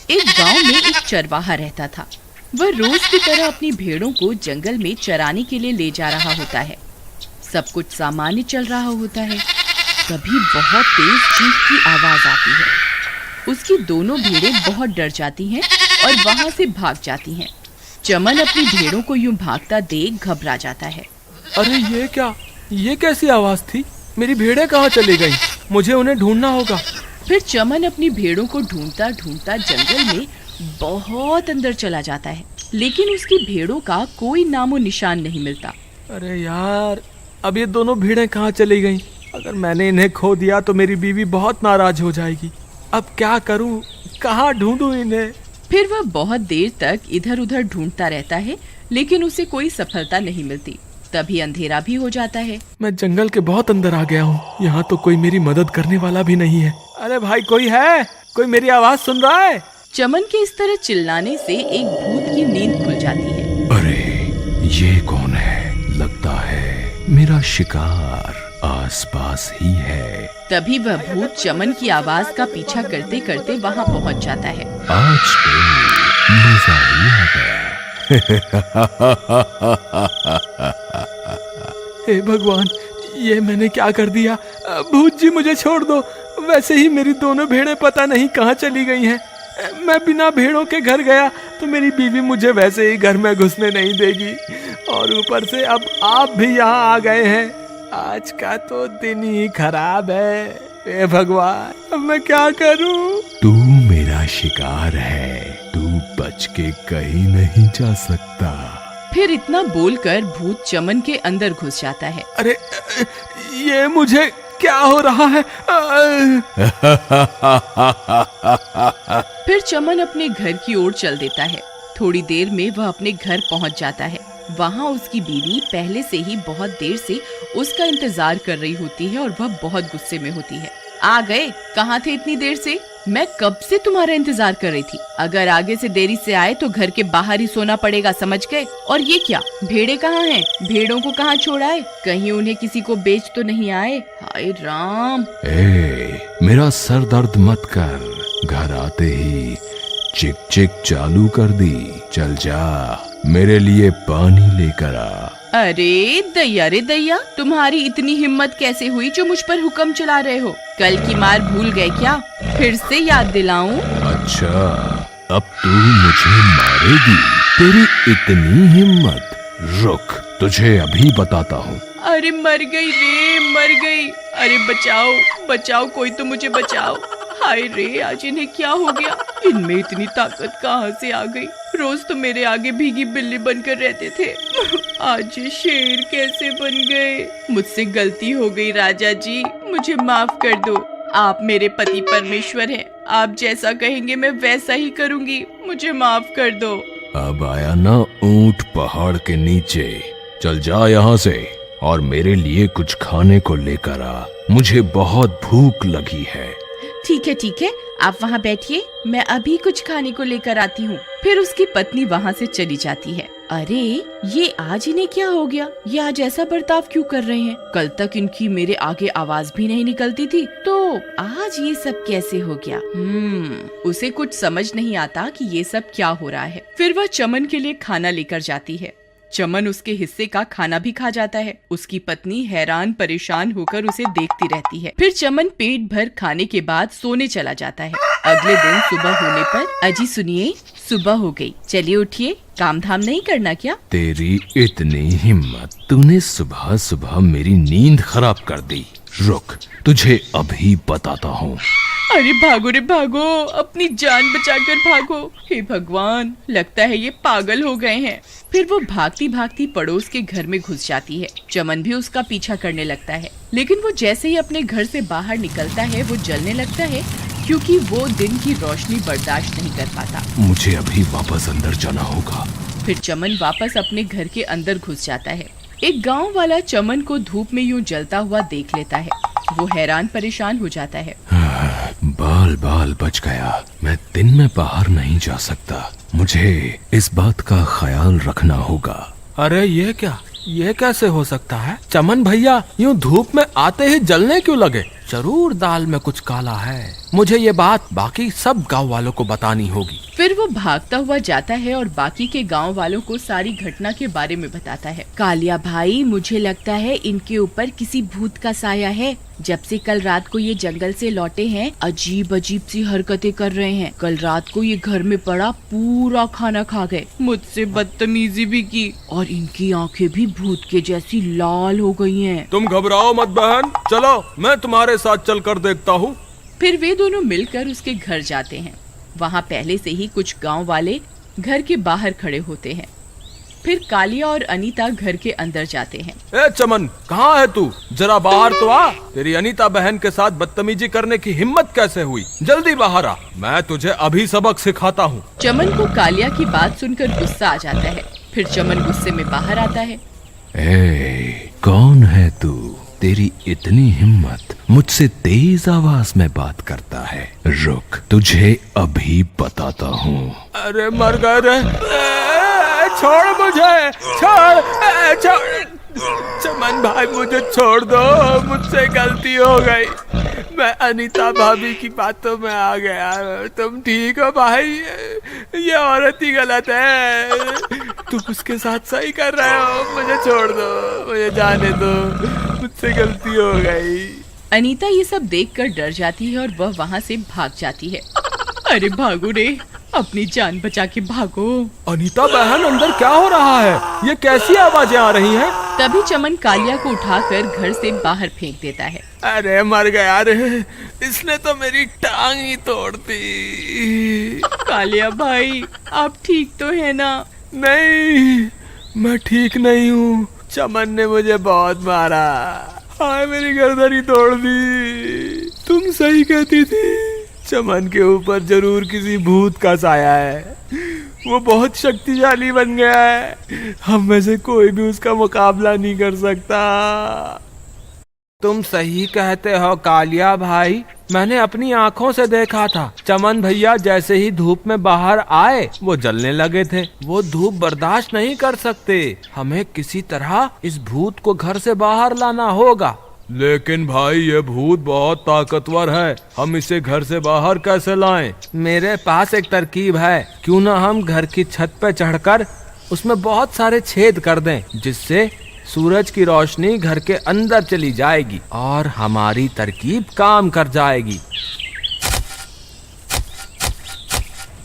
एक गांव में एक चरवाहा रहता था। वह रोज की तरह अपनी भेड़ों को जंगल में चराने के लिए ले जा रहा होता है। सब कुछ सामान्य चल रहा होता है, तभी बहुत तेज चीख की आवाज आती है। उसकी दोनों भेड़ें बहुत डर जाती हैं और वहां से भाग जाती हैं। चमन अपनी भेड़ों को यूं भागता देख घबरा जाता है। अरे ये क्या, ये कैसी आवाज थी? मेरी भेड़ें कहाँ चली गई? मुझे उन्हें ढूंढना होगा। फिर चमन अपनी भेड़ों को ढूंढता ढूंढता जंगल में बहुत अंदर चला जाता है, लेकिन उसकी भेड़ों का कोई नामो निशान नहीं मिलता। अरे यार, अब ये दोनों भेड़ें कहाँ चली गईं? अगर मैंने इन्हें खो दिया तो मेरी बीवी बहुत नाराज हो जाएगी। अब क्या करूं? कहाँ ढूंढूं इन्हें? फिर वह बहुत देर तक इधर उधर ढूंढता रहता है, लेकिन उसे कोई सफलता नहीं मिलती। तभी अंधेरा भी हो जाता है। मैं जंगल के बहुत अंदर आ गया हूँ। यहाँ तो कोई मेरी मदद करने वाला भी नहीं है। अरे भाई, कोई है? कोई मेरी आवाज सुन रहा है? चमन के इस तरह चिल्लाने से एक भूत की नींद खुल जाती है। अरे ये कौन है? लगता है मेरा शिकार आसपास ही है। तभी वह भूत चमन की आवाज का पीछा करते करते वहाँ पहुँच जाता है। आज तो मजा ही आ गया। हे भगवान, ये मैंने क्या कर दिया? भूत जी मुझे छोड़ दो। वैसे ही मेरी दोनों भेड़ें पता नहीं कहाँ चली गई हैं। मैं बिना भेड़ों के घर गया तो मेरी बीवी मुझे वैसे ही घर में घुसने नहीं देगी, और ऊपर से अब आप भी यहाँ आ गए हैं। आज का तो दिन ही खराब है। हे भगवान, अब मैं क्या करूं? तू मेरा शिकार है, तू बच के कहीं नहीं जा सकता। फिर इतना बोलकर भूत चमन के अंदर घुस जाता है। अरे ये मुझे क्या हो रहा है? फिर चमन अपने घर की ओर चल देता है। थोड़ी देर में वह अपने घर पहुंच जाता है। वहाँ उसकी बीवी पहले से ही बहुत देर से उसका इंतजार कर रही होती है और वह बहुत गुस्से में होती है। आ गए? कहाँ थे इतनी देर से? मैं कब से तुम्हारा इंतजार कर रही थी। अगर आगे से देरी से आए तो घर के बाहर ही सोना पड़ेगा, समझ गए? और ये क्या, भेड़े कहाँ हैं? भेड़ों को कहाँ छोड़ा है? कहीं उन्हें किसी को बेच तो नहीं आए? हाय राम! मेरा सर दर्द मत कर। घर आते ही चिक चिक चालू कर दी। चल जा, मेरे लिए पानी लेकर आ। अरे दैया रे दैया, तुम्हारी इतनी हिम्मत कैसे हुई जो मुझ पर हुक्म चला रहे हो? कल की मार भूल गए क्या? फिर से याद दिलाऊं? अच्छा, अब तू मुझे मारेगी? तेरी इतनी हिम्मत? रुक, तुझे अभी बताता हूँ। अरे मर गई रे, मर गई। अरे बचाओ बचाओ, कोई तो मुझे बचाओ। हाय रे, आज इन्हें क्या हो गया? इनमें इतनी ताकत कहाँ से आ गई? रोज तो मेरे आगे भीगी बिल्ली बनकर रहते थे, आज ये शेर कैसे बन गए? मुझसे गलती हो गई राजा जी, मुझे माफ कर दो। आप मेरे पति परमेश्वर हैं, आप जैसा कहेंगे मैं वैसा ही करूंगी, मुझे माफ कर दो। अब आया ना ऊंट पहाड़ के नीचे। चल जा यहाँ से और मेरे लिए कुछ खाने को लेकर आ। मुझे बहुत भूख लगी है। ठीक है, आप वहाँ बैठिए, मैं अभी कुछ खाने को लेकर आती हूँ। फिर उसकी पत्नी वहाँ से चली जाती है। अरे ये आज इन्हें क्या हो गया? ये आज ऐसा बर्ताव क्यों कर रहे हैं? कल तक इनकी मेरे आगे आवाज भी नहीं निकलती थी, तो आज ये सब कैसे हो गया? उसे कुछ समझ नहीं आता कि ये सब क्या हो रहा है। फिर वह चमन के लिए खाना लेकर जाती है। चमन उसके हिस्से का खाना भी खा जाता है। उसकी पत्नी हैरान परेशान होकर उसे देखती रहती है। फिर चमन पेट भर खाने के बाद सोने चला जाता है। अगले दिन सुबह होने पर, अजी सुनिए, सुबह हो गई, चलिए उठिए, काम धाम नहीं करना क्या? तेरी इतनी हिम्मत, तूने सुबह सुबह मेरी नींद खराब कर दी। रुक, तुझे अभी बताता हूँ। अरे भागो रे भागो, अपनी जान बचाकर भागो। हे भगवान, लगता है ये पागल हो गए हैं। फिर वो भागती भागती पड़ोस के घर में घुस जाती है। चमन भी उसका पीछा करने लगता है, लेकिन वो जैसे ही अपने घर से बाहर निकलता है वो जलने लगता है, क्योंकि वो दिन की रोशनी बर्दाश्त नहीं कर पाता। मुझे अभी वापस अंदर जाना होगा। फिर चमन वापस अपने घर के अंदर घुस जाता है। एक गांव वाला चमन को धूप में यूं जलता हुआ देख लेता है। वो हैरान परेशान हो जाता है। बाल बाल बच गया। मैं दिन में बाहर नहीं जा सकता। मुझे इस बात का ख्याल रखना होगा। अरे ये क्या, ये कैसे हो सकता है? चमन भैया यूं धूप में आते ही जलने क्यों लगे? जरूर दाल में कुछ काला है। मुझे ये बात बाकी सब गांव वालों को बतानी होगी। फिर वो भागता हुआ जाता है और बाकी के गांव वालों को सारी घटना के बारे में बताता है। कालिया भाई, मुझे लगता है इनके ऊपर किसी भूत का साया है। जब से कल रात को ये जंगल से लौटे हैं, अजीब अजीब सी हरकतें कर रहे हैं। कल रात को ये घर में पड़ा पूरा खाना खा गए, मुझसे बदतमीजी भी की और इनकी आंखें भी भूत के जैसी लाल हो गई हैं। तुम घबराओ मत बहन, चलो मैं तुम्हारे साथ चलकर देखता हूँ। फिर वे दोनों मिलकर उसके घर जाते हैं। वहाँ पहले से ही कुछ गांव वाले घर के बाहर खड़े होते हैं। फिर कालिया और अनीता घर के अंदर जाते हैं। ए चमन, कहाँ है तू? जरा बाहर तो आ। तेरी अनीता बहन के साथ बदतमीजी करने की हिम्मत कैसे हुई? जल्दी बाहर आ, मैं तुझे अभी सबक सिखाता हूँ। चमन को कालिया की बात सुनकर गुस्सा आ जाता है। फिर चमन गुस्से में बाहर आता है। ए, कौन है तू? तेरी इतनी हिम्मत, मुझसे तेज आवाज में बात करता है। रुक, तुझे अभी बताता हूँ। अरे मर गए रे, छोड़ मुझे, छोड़। चमन भाई, मुझे छोड़ दो, मुझसे गलती हो गई। मैं अनीता भाभी की बातों में आ गया। तुम ठीक हो भाई? ये औरत ही गलत है, तुम उसके साथ सही कर रहे हो। मुझे छोड़ दो, मुझे जाने दो, मुझसे गलती हो गई। अनीता ये सब देखकर डर जाती है और वह वहाँ से भाग जाती है। अरे भागो रे, अपनी जान बचा के भागो। अनीता बहन, अंदर क्या हो रहा है? ये कैसी आवाजें आ रही हैं? तभी चमन कालिया को उठाकर घर से बाहर फेंक देता है। अरे मर गया रे, इसने तो मेरी टांग ही तोड़ दी। कालिया भाई, आप ठीक तो है ना? नहीं, मैं ठीक नहीं हूँ। चमन ने मुझे बहुत मारा, हाय मेरी गर्दन ही तोड़ दी। तुम सही कहती थी, चमन के ऊपर जरूर किसी भूत का साया है। वो बहुत शक्तिशाली बन गया है, हम में से कोई भी उसका मुकाबला नहीं कर सकता। तुम सही कहते हो कालिया भाई, मैंने अपनी आंखों से देखा था। चमन भैया जैसे ही धूप में बाहर आए, वो जलने लगे थे। वो धूप बर्दाश्त नहीं कर सकते। हमें किसी तरह इस भूत को घर से बाहर लाना होगा। लेकिन भाई, ये भूत बहुत ताकतवर है, हम इसे घर से बाहर कैसे लाएं? मेरे पास एक तरकीब है। क्यों ना हम घर की छत पे चढ़कर उसमें बहुत सारे छेद कर दें, जिससे सूरज की रोशनी घर के अंदर चली जाएगी और हमारी तरकीब काम कर जाएगी।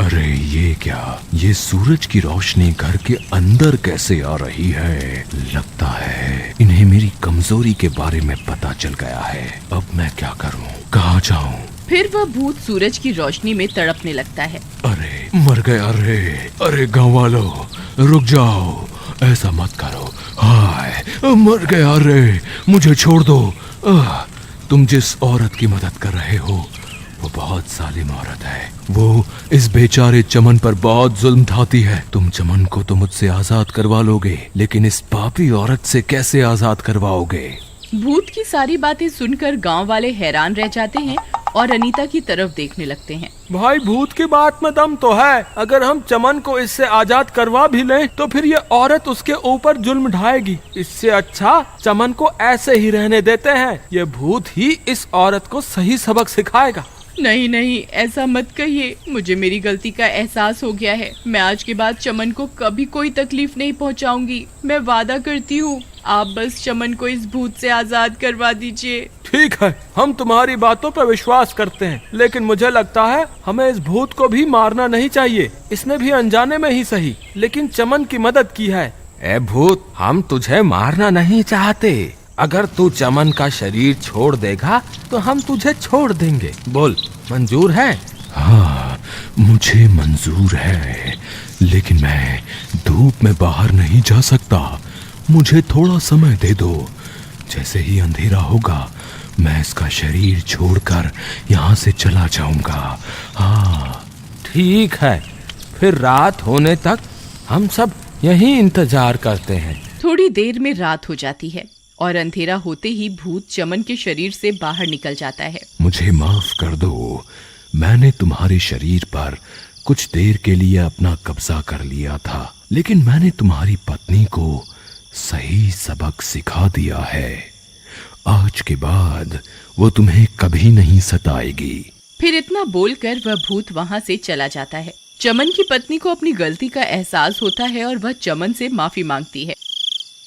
अरे ये क्या? ये सूरज की रोशनी घर के अंदर कैसे आ रही है? लगता है इन्हें मेरी कमजोरी के बारे में पता चल गया है। अब मैं क्या करूं? कहाँ जाऊं? फिर वह भूत सूरज की रोशनी में तड़पने लगता है। अरे मर गया रे! अरे गाँव वालों, रुक जाओ, ऐसा मत करो। हाय, मर गया रे, मुझे छोड़ दो। तुम जिस औरत की मदद कर रहे हो, वो बहुत जालिम औरत है। वो इस बेचारे चमन पर बहुत जुल्म ढाती है। तुम चमन को तो मुझसे आजाद करवा लोगे, लेकिन इस पापी औरत से कैसे आजाद करवाओगे? भूत की सारी बातें सुनकर गांव वाले हैरान रह जाते हैं और अनीता की तरफ देखने लगते हैं। भाई, भूत की बात में दम तो है। अगर हम चमन को इससे आजाद करवा भी लें, तो फिर ये औरत उसके ऊपर जुल्म ढाएगी। इससे अच्छा चमन को ऐसे ही रहने देते हैं। ये भूत ही इस औरत को सही सबक सिखाएगा। नहीं नहीं, ऐसा मत कहिए। मुझे मेरी गलती का एहसास हो गया है। मैं आज के बाद चमन को कभी कोई तकलीफ नहीं पहुंचाऊंगी। मैं वादा करती हूँ, आप बस चमन को इस भूत से आजाद करवा दीजिए। ठीक है, हम तुम्हारी बातों पर विश्वास करते हैं, लेकिन मुझे लगता है हमें इस भूत को भी मारना नहीं चाहिए। इसने भी अनजाने में ही सही, लेकिन चमन की मदद की है। ए भूत, हम तुझे मारना नहीं चाहते। अगर तू चमन का शरीर छोड़ देगा तो हम तुझे छोड़ देंगे। बोल, मंजूर है? हाँ, मुझे मंजूर है, लेकिन मैं धूप में बाहर नहीं जा सकता। मुझे थोड़ा समय दे दो। जैसे ही अंधेरा होगा, मैं इसका शरीर छोड़कर यहाँ से चला जाऊंगा। हाँ ठीक है, फिर रात होने तक हम सब यहीं इंतजार करते हैं। थोड़ी देर में रात हो जाती है और अंधेरा होते ही भूत चमन के शरीर से बाहर निकल जाता है। मुझे माफ कर दो, मैंने तुम्हारे शरीर पर कुछ देर के लिए अपना कब्जा कर लिया था, लेकिन मैंने तुम्हारी पत्नी को सही सबक सिखा दिया है। आज के बाद वो तुम्हें कभी नहीं सताएगी। फिर इतना बोलकर वह भूत वहाँ से चला जाता है। चमन की पत्नी को अपनी गलती का एहसास होता है और वह चमन से माफी मांगती है।